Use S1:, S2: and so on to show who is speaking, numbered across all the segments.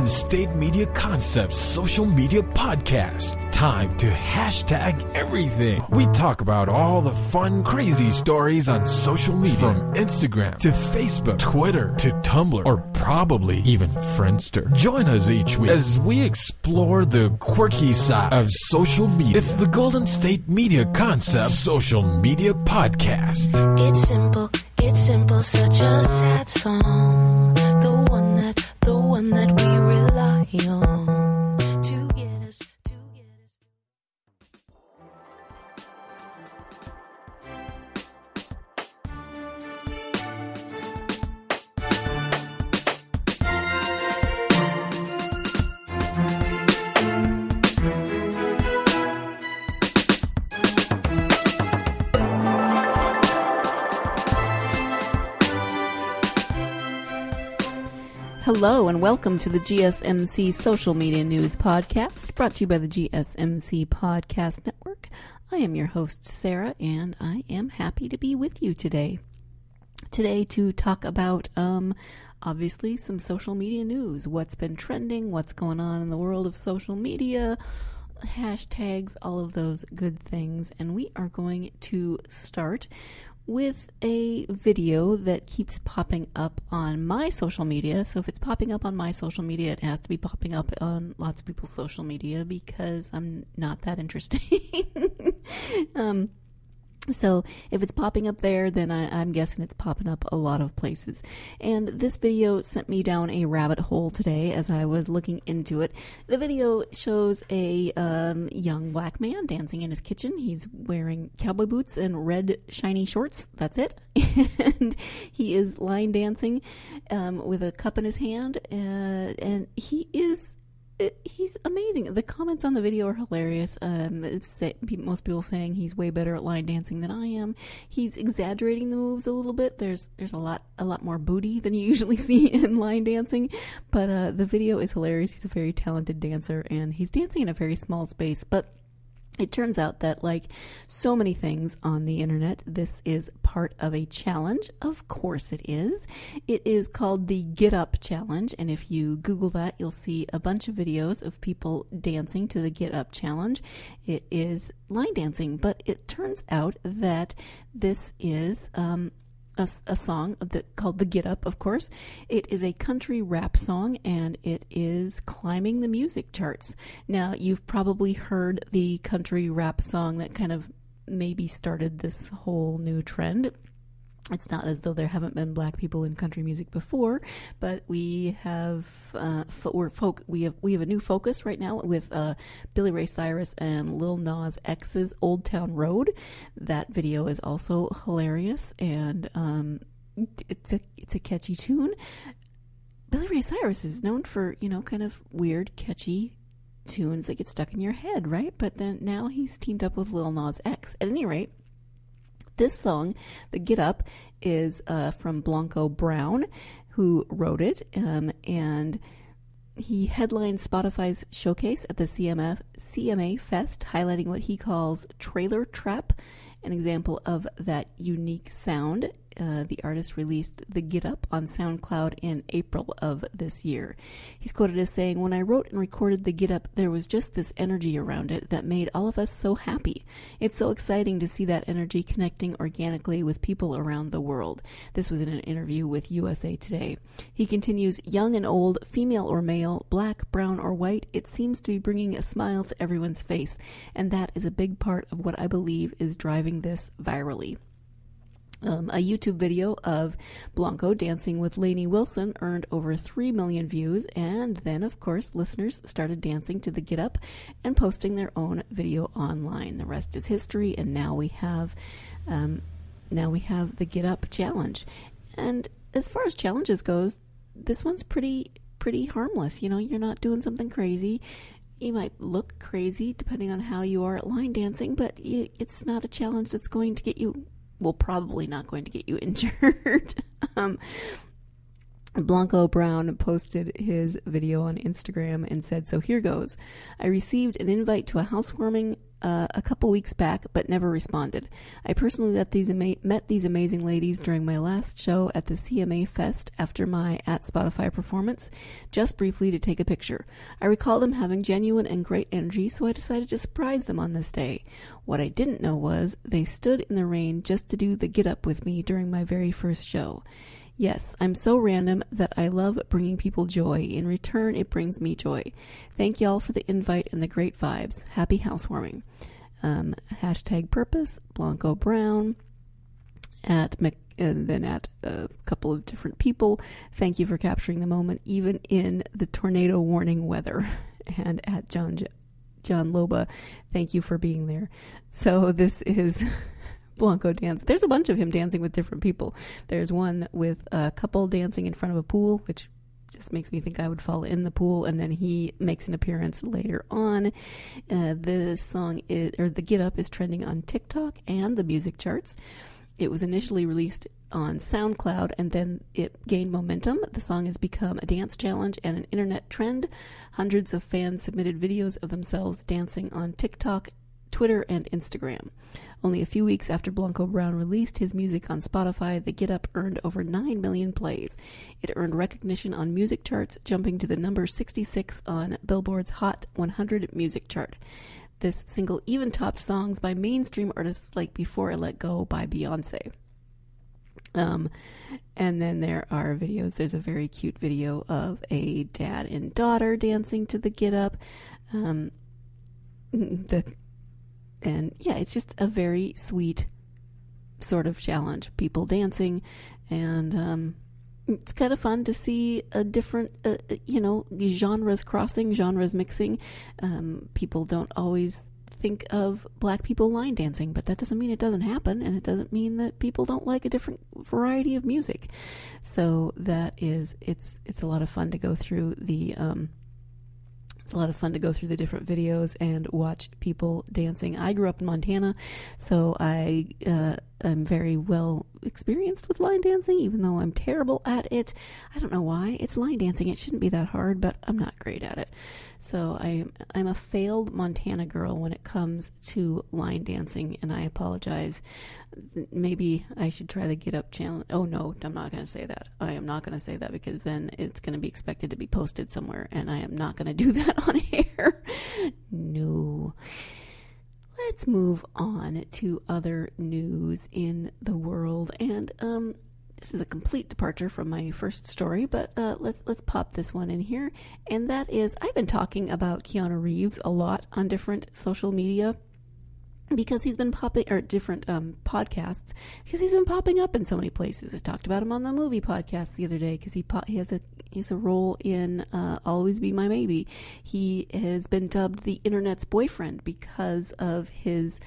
S1: Golden State Media Concepts social media podcast. Time to hashtag everything. We talk about all the fun, crazy stories on social media. From Instagram to Facebook, Twitter to Tumblr, or probably even Friendster. Join us each week as we explore the quirky side of social media. It's the Golden State Media Concepts social media podcast.
S2: It's simple, such a sad song. The one that we rely on to get us.
S3: Hello and welcome to the GSMC Social Media News Podcast, brought to you by the GSMC Podcast Network. I am your host, Sarah, and I am happy to be with you today. Today to talk about, obviously, some social media news. What's been trending, what's going on in the world of social media, hashtags, all of those good things. And we are going to start with a video that keeps popping up on my social media. So if it's popping up on my social media, it has to be popping up on lots of people's social media because I'm not that interesting. So if it's popping up there, then I'm guessing it's popping up a lot of places. And this video sent me down a rabbit hole today as I was looking into it. The video shows a young black man dancing in his kitchen. He's wearing cowboy boots and red shiny shorts. That's it. And he is line dancing with a cup in his hand. And he's amazing. The comments on the video are hilarious. Most people saying he's way better at line dancing than I am. He's exaggerating the moves a little bit. There's a lot more booty than you usually see in line dancing, but the video is hilarious. He's a very talented dancer, and he's dancing in a very small space. But it turns out that, like so many things on the internet, this is part of a challenge. Of course it is. It is called the Get Up Challenge, and if you Google that, you'll see a bunch of videos of people dancing to the Get Up Challenge. It is line dancing, but it turns out that this is a song called The Get Up, of course. It is a country rap song, and it is climbing the music charts. Now, you've probably heard the country rap song that kind of maybe started this whole new trend. It's not as though there haven't been black people in country music before, but we have we have a new focus right now with Billy Ray Cyrus and Lil Nas X's Old Town Road. That video is also hilarious, and it's a catchy tune. Billy Ray Cyrus is known for, kind of weird, catchy tunes that get stuck in your head, right? But then now he's teamed up with Lil Nas X. At any rate, this song, The Get Up, is from Blanco Brown, who wrote it, and he headlined Spotify's showcase at the CMA Fest, highlighting what he calls trailer trap, an example of that unique sound. The artist released The Get Up on SoundCloud in April of this year. He's quoted as saying, "When I wrote and recorded The Get Up, there was just this energy around it that made all of us so happy. It's so exciting to see that energy connecting organically with people around the world." This was in an interview with USA Today. He continues, "Young and old, female or male, black, brown, or white, it seems to be bringing a smile to everyone's face. And that is a big part of what I believe is driving this virally." A YouTube video of Blanco dancing with Lainey Wilson earned over 3 million views, and then, of course, listeners started dancing to the Get Up and posting their own video online. The rest is history, and now we have the Get Up Challenge. And as far as challenges goes, this one's pretty harmless. You're not doing something crazy. You might look crazy depending on how you are at line dancing, but it's not a challenge that's going to get you, probably not going to get you injured. Blanco Brown posted his video on Instagram and said, "So here goes. I received an invite to a housewarming a couple weeks back, but never responded. I personally met these amazing ladies during my last show at the CMA Fest after my at Spotify performance, just briefly to take a picture. I recall them having genuine and great energy, so I decided to surprise them on this day. What I didn't know was they stood in the rain just to do the get up with me during my very first show. Yes, I'm so random that I love bringing people joy. In return, it brings me joy. Thank y'all for the invite and the great vibes. Happy housewarming. Hashtag purpose, Blanco Brown, and then at a couple of different people. Thank you for capturing the moment, even in the tornado warning weather. And at John Loba, thank you for being there. So this is Blanco dance. There's a bunch of him dancing with different people. There's one with a couple dancing in front of a pool, which just makes me think I would fall in the pool, and then he makes an appearance later on. The song is, or the Get Up is trending on TikTok and the music charts. It was initially released on SoundCloud, and then it gained momentum. The song has become a dance challenge and an internet trend. Hundreds of fans submitted videos of themselves dancing on TikTok, Twitter, and Instagram. Only a few weeks after Blanco Brown released his music on Spotify, the Get Up earned over 9 million plays. It earned recognition on music charts, jumping to the number 66 on Billboard's Hot 100 music chart. This single even topped songs by mainstream artists like Before I Let Go by Beyonce. And then there are videos. There's a very cute video of a dad and daughter dancing to the Get Up. And yeah, it's just a very sweet sort of challenge. People dancing, and it's kind of fun to see a different, genres crossing, genres mixing. People don't always think of black people line dancing, but that doesn't mean it doesn't happen, and it doesn't mean that people don't like a different variety of music. So that is, it's a lot of fun to go through the different videos and watch people dancing. I grew up in Montana, so I'm very well experienced with line dancing, even though I'm terrible at it. I don't know why. It's line dancing. It shouldn't be that hard, but I'm not great at it. So I'm a failed Montana girl when it comes to line dancing, and I apologize. Maybe I should try the Get Up challenge. Oh, no, I'm not going to say that. I am not going to say that, because then it's going to be expected to be posted somewhere, and I am not going to do that on air. No. Let's move on to other news in the world, and this is a complete departure from my first story, but let's pop this one in here, and that is, I've been talking about Keanu Reeves a lot on different social media, because he's been popping, or different podcasts, because he's been popping up in so many places. I talked about him on the movie podcast the other day, because he has a role in Always Be My Maybe. He has been dubbed the internet's boyfriend because of his...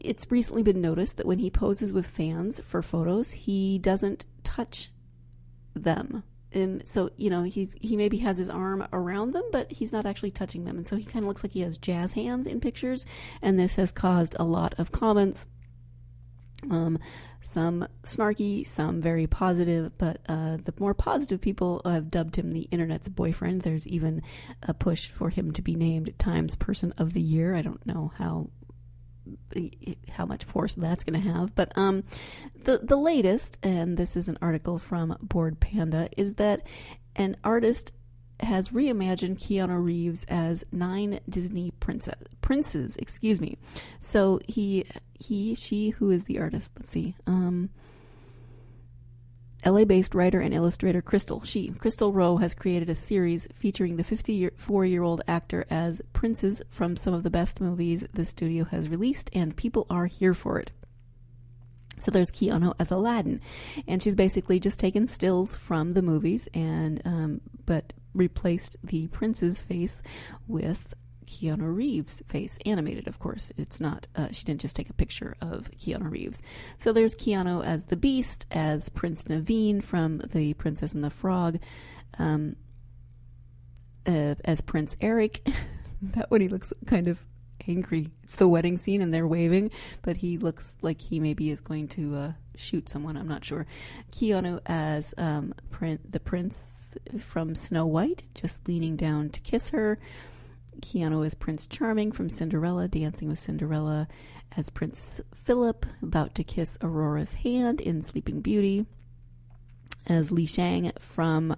S3: It's recently been noticed that when he poses with fans for photos, he doesn't touch them. And so, he maybe has his arm around them, but he's not actually touching them. And so he kind of looks like he has jazz hands in pictures. And this has caused a lot of comments. Some snarky, some very positive, but the more positive people have dubbed him the internet's boyfriend. There's even a push for him to be named Times Person of the Year. I don't know how much force that's going to have, but the latest, and this is an article from Bored Panda, is that an artist has reimagined Keanu Reeves as 9 Disney princes. So she, who is the artist? Let's see. LA-based writer and illustrator Crystal Rowe has created a series featuring the 54-year-old actor as princes from some of the best movies the studio has released, and people are here for it. So there's Keanu as Aladdin, and she's basically just taken stills from the movies and but replaced the prince's face with Keanu Reeves' face, animated, of course. It's not, she didn't just take a picture of Keanu Reeves. So there's Keanu as the Beast, as Prince Naveen from The Princess and the Frog, as Prince Eric. That one, he looks kind of angry. It's the wedding scene and they're waving, but he looks like he maybe is going to shoot someone. I'm not sure. Keanu as the prince from Snow White, just leaning down to kiss her. Keanu as Prince Charming from Cinderella, dancing with Cinderella, as Prince Philip, about to kiss Aurora's hand in Sleeping Beauty, as Li Shang from,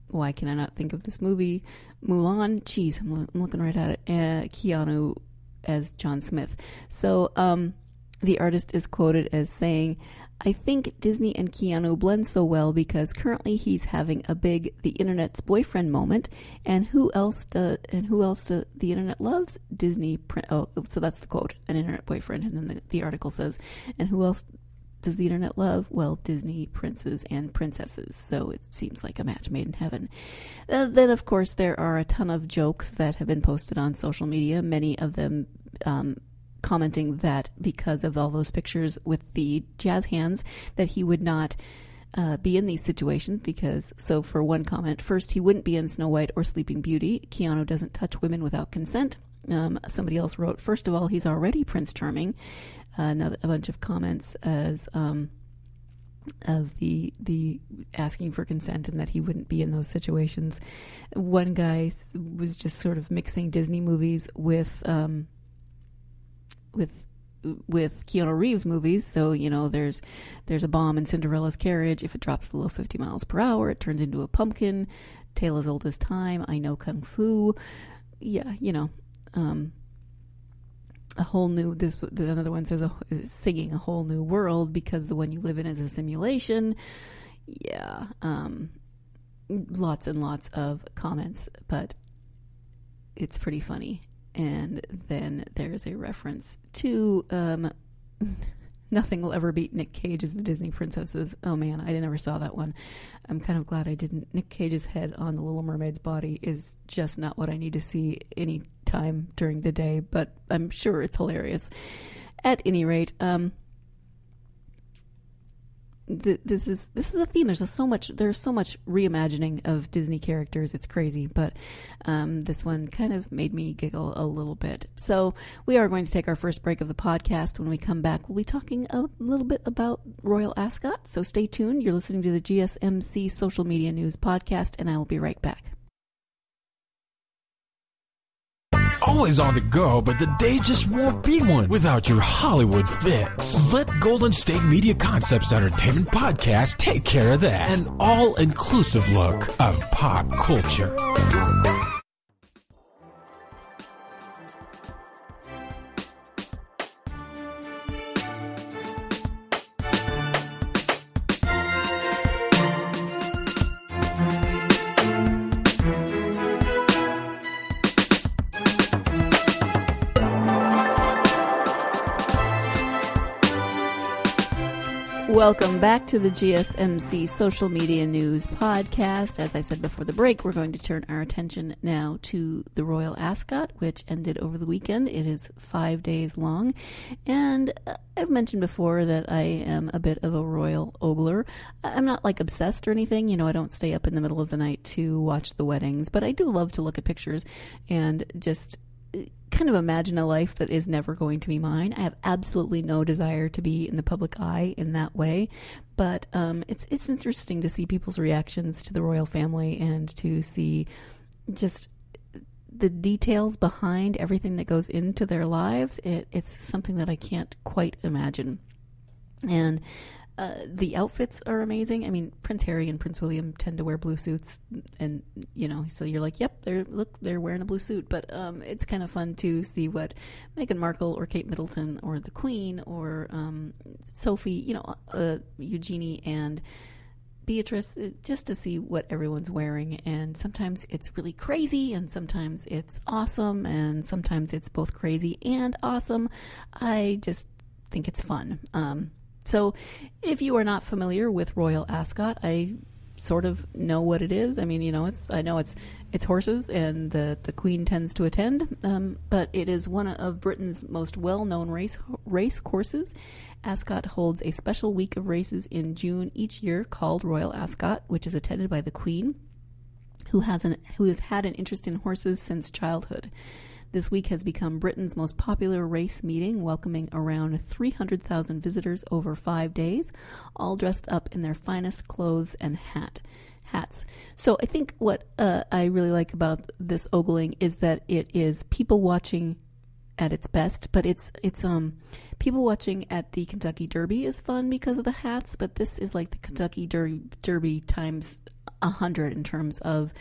S3: why can I not think of this movie? Mulan. Jeez, I'm looking right at it. Keanu as John Smith. So the artist is quoted as saying, "I think Disney and Keanu blend so well because currently he's having a big the internet's boyfriend moment, and who else the internet loves? Disney." Oh, so that's the quote, an internet boyfriend, and then the article says, "And who else does the internet love? Well, Disney princes and princesses." So it seems like a match made in heaven. Then, of course, there are a ton of jokes that have been posted on social media, many of them commenting that because of all those pictures with the jazz hands, that he would not be in these situations because, so for one comment, first, he wouldn't be in Snow White or Sleeping Beauty. Keanu doesn't touch women without consent. Somebody else wrote, first of all, he's already Prince Charming. A bunch of comments as of the asking for consent and that he wouldn't be in those situations. One guy was just sort of mixing Disney movies with Keanu Reeves movies. So, there's a bomb in Cinderella's carriage. If it drops below 50 miles per hour, it turns into a pumpkin. Tale as old as time. I know Kung Fu. Yeah, a whole new, another one says singing a whole new world because the one you live in is a simulation. Yeah. Lots and lots of comments, but it's pretty funny. And then there's a reference to nothing will ever beat Nick Cage as the Disney princesses. Oh man, I never saw that one. I'm kind of glad I didn't. Nick Cage's head on the Little Mermaid's body is just not what I need to see any time during the day, but I'm sure it's hilarious. At any rate, this is a theme. There's so much reimagining of Disney characters. It's crazy, but this one kind of made me giggle a little bit. So we are going to take our first break of the podcast. When we come back, we'll be talking a little bit about Royal Ascot. So stay tuned. You're listening to the GSMC Social Media News Podcast, and I will be right back.
S1: Always on the go, but the day just won't be one without your Hollywood fix. Let Golden State Media Concepts Entertainment Podcast take care of that. An all-inclusive look of pop culture.
S3: Welcome back to the GSMC Social Media News Podcast. As I said before the break, we're going to turn our attention now to the Royal Ascot, which ended over the weekend. It is 5 days long. And I've mentioned before that I am a bit of a royal ogler. I'm not like obsessed or anything. I don't stay up in the middle of the night to watch the weddings, but I do love to look at pictures and just kind of imagine a life that is never going to be mine. I have absolutely no desire to be in the public eye in that way, but it's interesting to see people's reactions to the royal family and to see just the details behind everything that goes into their lives. It's something that I can't quite imagine. And the outfits are amazing. I mean, Prince Harry and Prince William tend to wear blue suits, and so you're like, yep, they're wearing a blue suit. But it's kind of fun to see what Meghan Markle or Kate Middleton or the Queen or Sophie, Eugenie and Beatrice, just to see what everyone's wearing. And sometimes it's really crazy, and sometimes it's awesome, and sometimes it's both crazy and awesome. I just think it's fun. So if you are not familiar with Royal Ascot, I sort of know what it is. I mean, I know it's horses, and the Queen tends to attend, but it is one of Britain's most well-known race courses. Ascot holds a special week of races in June each year called Royal Ascot, which is attended by the Queen, who has had an interest in horses since childhood. This week has become Britain's most popular race meeting, welcoming around 300,000 visitors over 5 days, all dressed up in their finest clothes and hats. So I think what I really like about this ogling is that it is people watching at its best, but it's people watching at the Kentucky Derby is fun because of the hats, but this is like the Kentucky Derby times 100 in terms of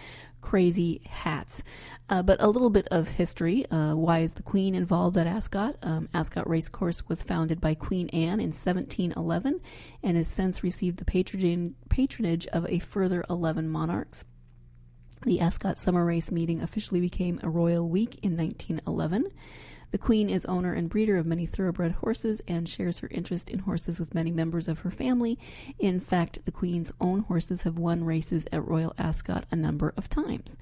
S3: crazy hats. But a little bit of history. Why is the Queen involved at Ascot? Ascot Racecourse was founded by Queen Anne in 1711 and has since received the patronage of a further 11 monarchs. The Ascot Summer Race meeting officially became a royal week in 1911. The Queen is owner and breeder of many thoroughbred horses and shares her interest in horses with many members of her family. In fact, the Queen's own horses have won races at Royal Ascot a number of times.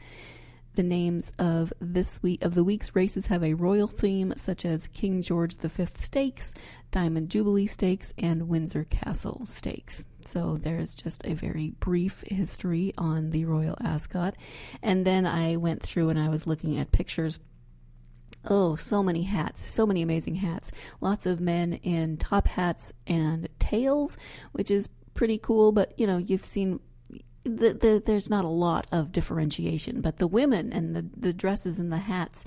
S3: The names of the week's races have a royal theme, such as King George V Stakes, Diamond Jubilee Stakes, and Windsor Castle Stakes. So there's just a very brief history on the Royal Ascot. And then I went through and I was looking at pictures. Oh, so many hats, so many amazing hats. Lots of men in top hats and tails, which is pretty cool. But, you've seen there's not a lot of differentiation. But the women and the dresses and the hats,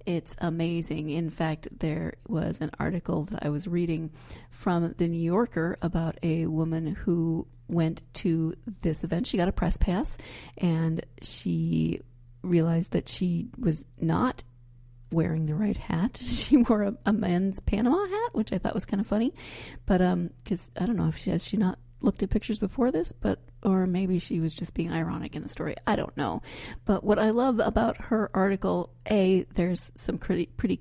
S3: it's amazing. In fact, there was an article that I was reading from the New Yorker about a woman who went to this event. She got a press pass, and she realized that she was not wearing the right hat. She wore a men's Panama hat, which I thought was kind of funny. But because I don't know if she not looked at pictures before this, or maybe she was just being ironic in the story. I don't know. But what I love about her article, there's some pretty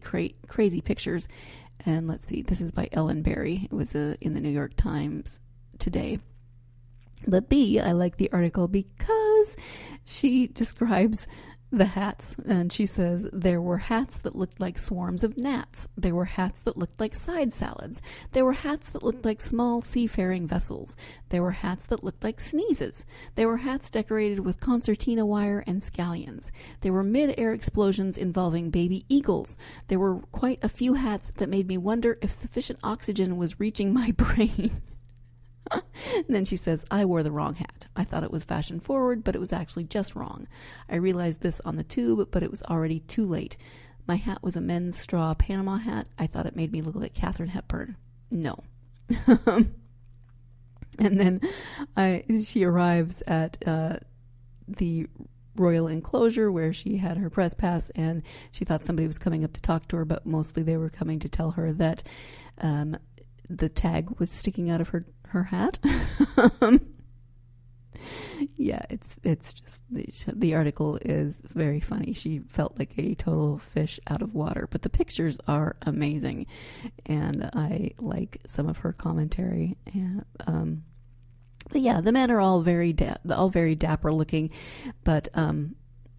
S3: crazy pictures. And let's see, this is by Ellen Berry. It was in the New York Times today. But B, I like the article because she describes the hats, and she says there were hats that looked like swarms of gnats. There were hats that looked like side salads. There were hats that looked like small seafaring vessels. There were hats that looked like sneezes. There were hats decorated with concertina wire and scallions. There were mid-air explosions involving baby eagles. There were quite a few hats that made me wonder if sufficient oxygen was reaching my brain. And then she says, I wore the wrong hat. I thought it was fashion forward, but it was actually just wrong. I realized this on the tube, but it was already too late. My hat was a men's straw Panama hat. I thought it made me look like Katharine Hepburn. No. And then she arrives at the royal enclosure where she had her press pass, and she thought somebody was coming up to talk to her, but mostly they were coming to tell her that the tag was sticking out of her hat. Yeah, it's just the article is very funny. She felt like a total fish out of water, but the pictures are amazing, and I like some of her commentary. And but yeah, the men are all very dapper looking, but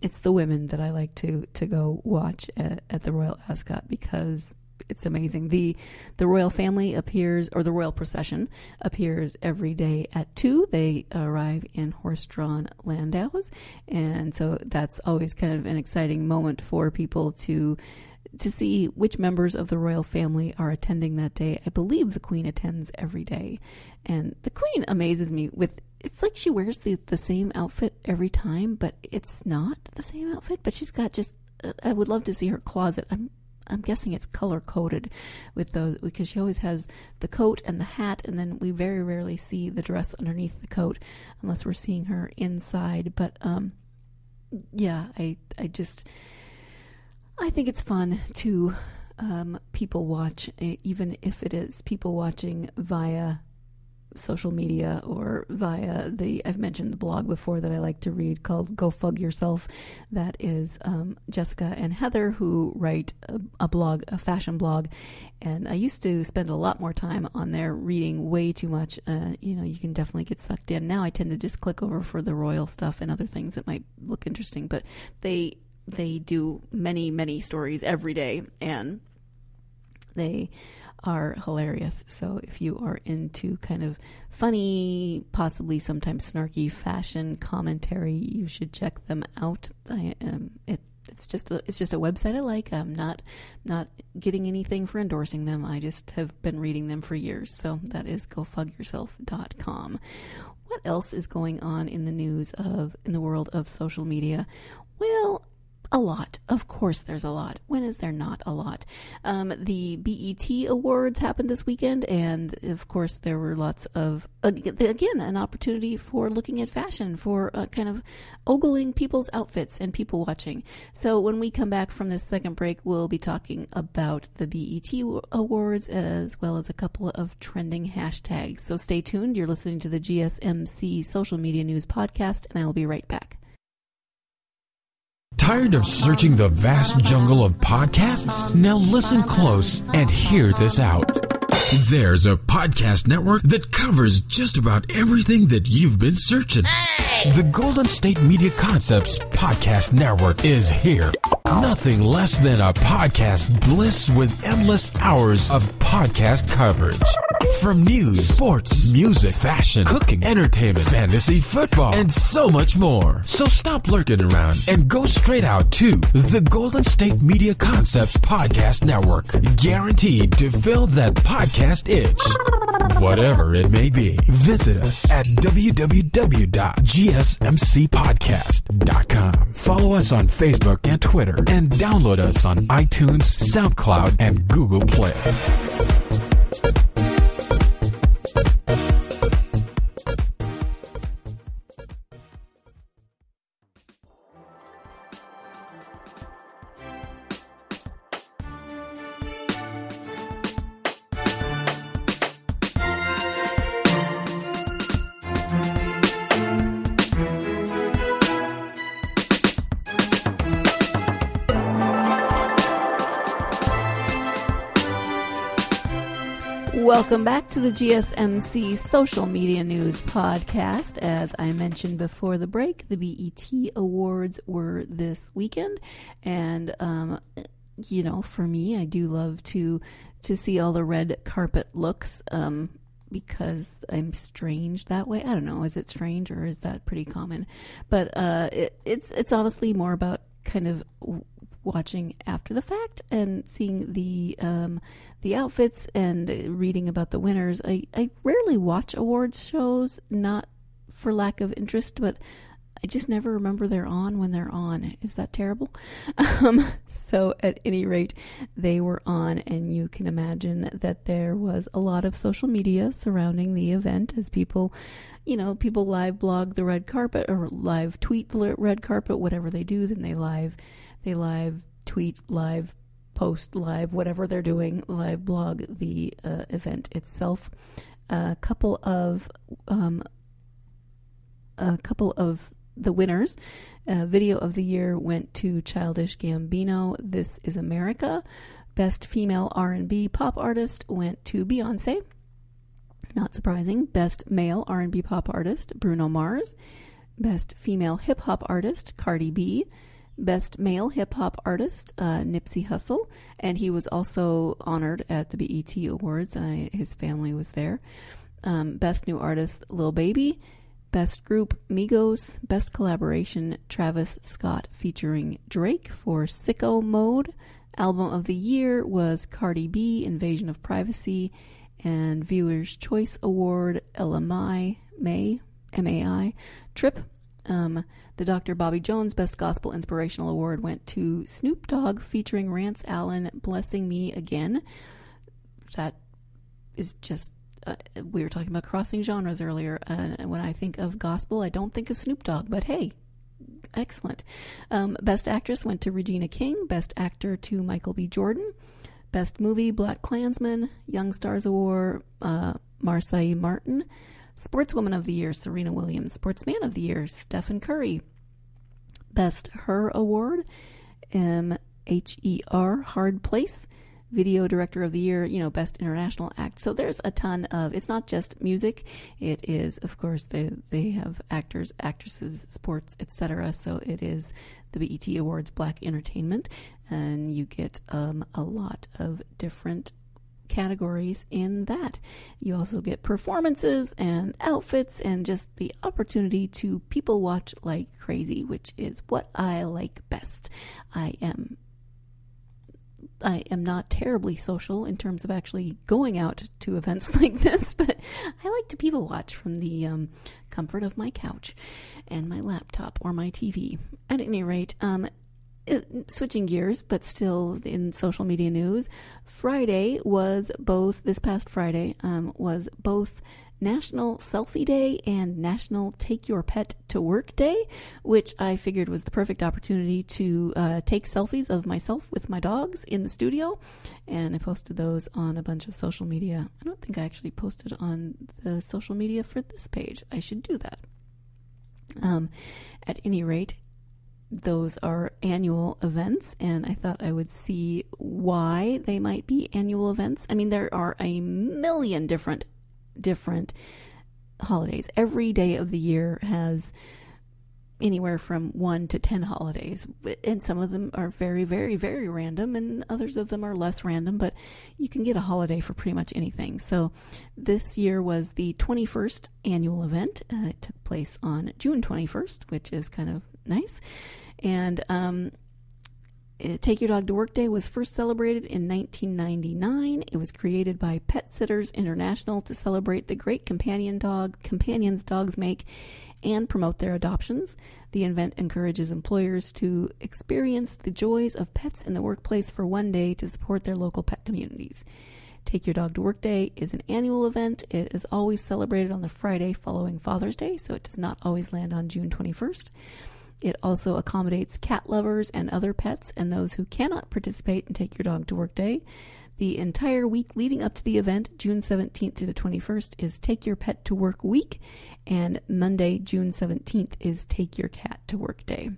S3: it's the women that I like to go watch at the Royal Ascot because it's amazing. The royal family appears, or the royal procession appears every day at 2. They arrive in horse-drawn landaus, and so that's always kind of an exciting moment for people to see which members of the royal family are attending that day. I believe the Queen attends every day, and the Queen amazes me with, it's like she wears the same outfit every time, but it's not the same outfit, but she's got just, I would love to see her closet. I'm guessing it's color-coded with those, because she always has the coat and the hat, and then we very rarely see the dress underneath the coat unless we're seeing her inside. But, yeah, I think it's fun to people watch, even if it is people watching via social media or via I've mentioned the blog before that I like to read called Go Fug Yourself. That is Jessica and Heather, who write a fashion blog, and I used to spend a lot more time on there reading way too much. You can definitely get sucked in. Now I tend to just click over for the royal stuff and other things that might look interesting, but they do many, many stories every day, and they are hilarious. So if you are into kind of funny, possibly sometimes snarky fashion commentary, you should check them out. It's just a website I like. I'm not getting anything for endorsing them. I just have been reading them for years. So that is gofugyourself.com. what else is going on in the news in the world of social media? Well, a lot. Of course there's a lot. When is there not a lot? The BET Awards happened this weekend, and of course there were lots of, again, an opportunity for looking at fashion, for kind of ogling people's outfits and people watching. So when we come back from this second break, we'll be talking about the BET Awards as well as a couple of trending hashtags. So stay tuned. You're listening to the GSMC Social Media News Podcast, and I will be right back.
S1: Tired of searching the vast jungle of podcasts? Now listen close and hear this out. There's a podcast network that covers just about everything that you've been searching. Hey! The Golden State Media Concepts Podcast Network is here. Nothing less than a podcast bliss with endless hours of podcast coverage. From news, sports, music, fashion, cooking, entertainment, fantasy, football, and so much more. So stop lurking around and go straight out to the Golden State Media Concepts Podcast Network. Guaranteed to fill that podcast itch. Whatever it may be. Visit us at www.gsmcpodcast.com. Follow us on Facebook and Twitter, and download us on iTunes, SoundCloud, and Google Play.
S3: Welcome back to the GSMC Social Media News Podcast. As I mentioned before the break, the BET Awards were this weekend. And, for me, I do love to see all the red carpet looks because I'm strange that way. I don't know. Is it strange or is that pretty common? But it's honestly more about kind of watching after the fact and seeing the outfits and reading about the winners. I rarely watch awards shows, not for lack of interest, but I just never remember they're on when they're on. Is that terrible? So at any rate, they were on, and you can imagine that there was a lot of social media surrounding the event as people live blog the red carpet or live tweet the red carpet, whatever they do, then they live tweet, live post, live whatever they're doing, live blog the event itself. A couple of the winners. Video of the year went to Childish Gambino, This Is America. Best female R&B pop artist went to Beyonce. Not surprising. Best male R&B pop artist, Bruno Mars. Best female hip-hop artist, Cardi B. Best male hip-hop artist, Nipsey Hussle, and he was also honored at the BET Awards. His family was there. Best new artist, Lil Baby. Best group, Migos. Best collaboration, Travis Scott featuring Drake for Sicko Mode. Album of the year was Cardi B, Invasion of Privacy, and Viewers' Choice Award, LMI, MAI, Trip. The Dr. Bobby Jones Best Gospel Inspirational Award went to Snoop Dogg featuring Rance Allen, Blessing Me Again. That is just, we were talking about crossing genres earlier, and when I think of gospel, I don't think of Snoop Dogg, but hey, excellent. Best Actress went to Regina King, Best Actor to Michael B. Jordan, Best Movie, Black Klansman, Young Stars Award, Marsai Martin, Sportswoman of the Year, Serena Williams. Sportsman of the Year, Stephen Curry. Best Her Award, MHER, Hard Place. Video Director of the Year, Best International Act. So there's a ton of, it's not just music. It is, of course, they have actors, actresses, sports, etc. So it is the BET Awards Black Entertainment. And you get a lot of different categories in that. You also get performances and outfits and just the opportunity to people watch like crazy, which is what I like best. I am I am not terribly social in terms of actually going out to events like this, but I like to people watch from the comfort of my couch and my laptop or my TV. At any rate, switching gears, but still in social media news, this past Friday was both National Selfie Day and National Take Your Pet to Work Day, which I figured was the perfect opportunity to take selfies of myself with my dogs in the studio, and I posted those on a bunch of social media. I don't think I actually posted on the social media for this page. I should do that. At any rate, those are annual events, and I thought I would see why they might be annual events. I mean, there are a million different holidays. Every day of the year has anywhere from 1 to 10 holidays, and some of them are very, very, very random, and others of them are less random, but you can get a holiday for pretty much anything. So this year was the 21st annual event. It took place on June 21st, which is kind of nice. And Take Your Dog to Work Day was first celebrated in 1999. It was created by Pet Sitters International to celebrate the great companions dogs make and promote their adoptions. The event encourages employers to experience the joys of pets in the workplace for one day to support their local pet communities. Take Your Dog to Work Day is an annual event. It is always celebrated on the Friday following Father's Day, so it does not always land on June 21st. It also accommodates cat lovers and other pets and those who cannot participate in Take Your Dog to Work Day. The entire week leading up to the event, June 17th through the 21st, is Take Your Pet to Work Week, and Monday, June 17th, is Take Your Cat to Work Day.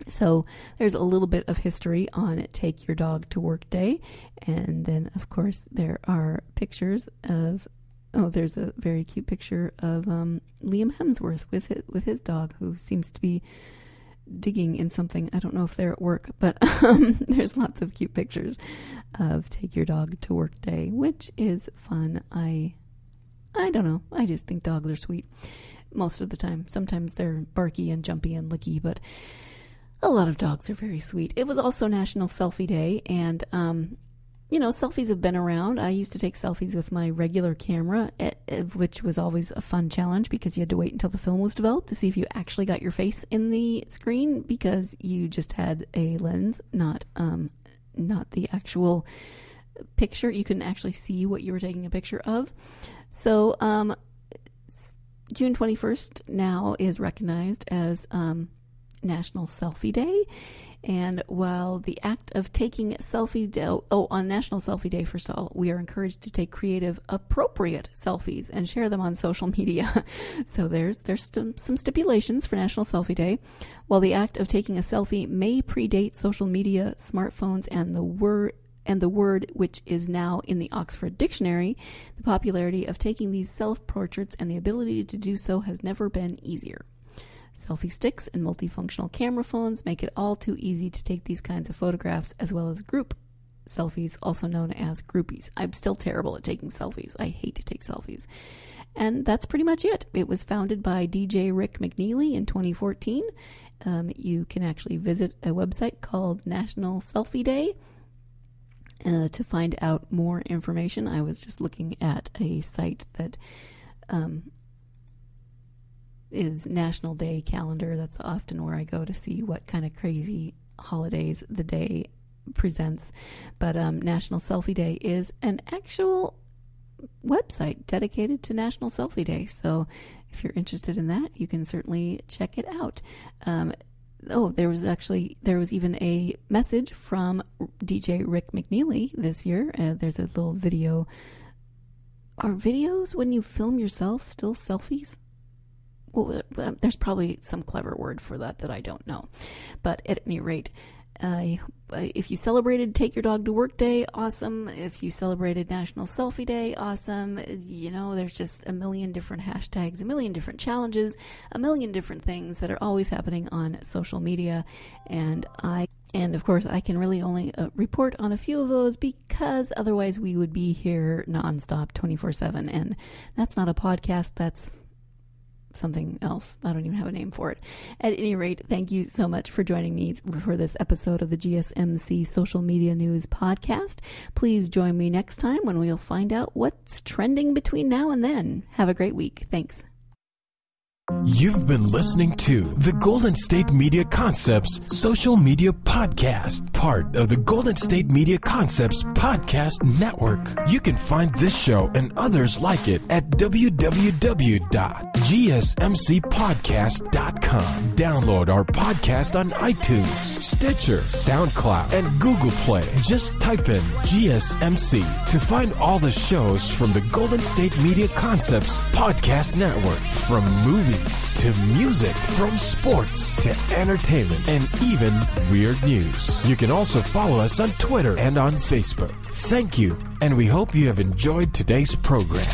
S3: So there's a little bit of history on Take Your Dog to Work Day, and then, of course, there are pictures of there's a very cute picture of Liam Hemsworth with his dog, who seems to be digging in something. I don't know if they're at work, but there's lots of cute pictures of Take Your Dog to Work Day, which is fun. I don't know. I just think dogs are sweet most of the time. Sometimes they're barky and jumpy and licky, but a lot of dogs are very sweet. It was also National Selfie Day, and selfies have been around. I used to take selfies with my regular camera, which was always a fun challenge because you had to wait until the film was developed to see if you actually got your face in the screen, because you just had a lens, not the actual picture. You couldn't actually see what you were taking a picture of. So June 21st now is recognized as National Selfie Day. And while the act of taking selfies, on National Selfie Day, first of all, we are encouraged to take creative, appropriate selfies and share them on social media. So there's some stipulations for National Selfie Day. While the act of taking a selfie may predate social media, smartphones, and the word which is now in the Oxford Dictionary, the popularity of taking these self-portraits and the ability to do so has never been easier. Selfie sticks and multifunctional camera phones make it all too easy to take these kinds of photographs, as well as group selfies, also known as groupies. I'm still terrible at taking selfies. I hate to take selfies. And that's pretty much it. It was founded by DJ Rick McNeely in 2014. You can actually visit a website called National Selfie Day to find out more information. I was just looking at a site that is National Day Calendar. That's often where I go to see what kind of crazy holidays the day presents. But National Selfie Day is an actual website dedicated to National Selfie Day. So if you're interested in that, you can certainly check it out. There was even a message from DJ Rick McNeely this year. There's a little video. Are videos, when you film yourself, still selfies? Well, there's probably some clever word for that I don't know. But at any rate, if you celebrated Take Your Dog to Work Day, awesome. If you celebrated National Selfie Day, awesome. There's just a million different hashtags, a million different challenges, a million different things that are always happening on social media. And of course, I can really only report on a few of those, because otherwise we would be here nonstop 24/7. And that's not a podcast. That's something else. I don't even have a name for it. At any rate, thank you so much for joining me for this episode of the GSMC Social Media News Podcast. Please join me next time when we'll find out what's trending between now and then. Have a great week. Thanks.
S1: You've been listening to the Golden State Media Concepts Social Media Podcast, part of the Golden State Media Concepts Podcast Network. You can find this show and others like it at www.gsmcpodcast.com. Download our podcast on iTunes, Stitcher, SoundCloud, and Google Play. Just type in GSMC to find all the shows from the Golden State Media Concepts Podcast Network, from movies to music, from sports to entertainment, and even weird news. You can also follow us on Twitter and on Facebook. Thank you, and we hope you have enjoyed today's program.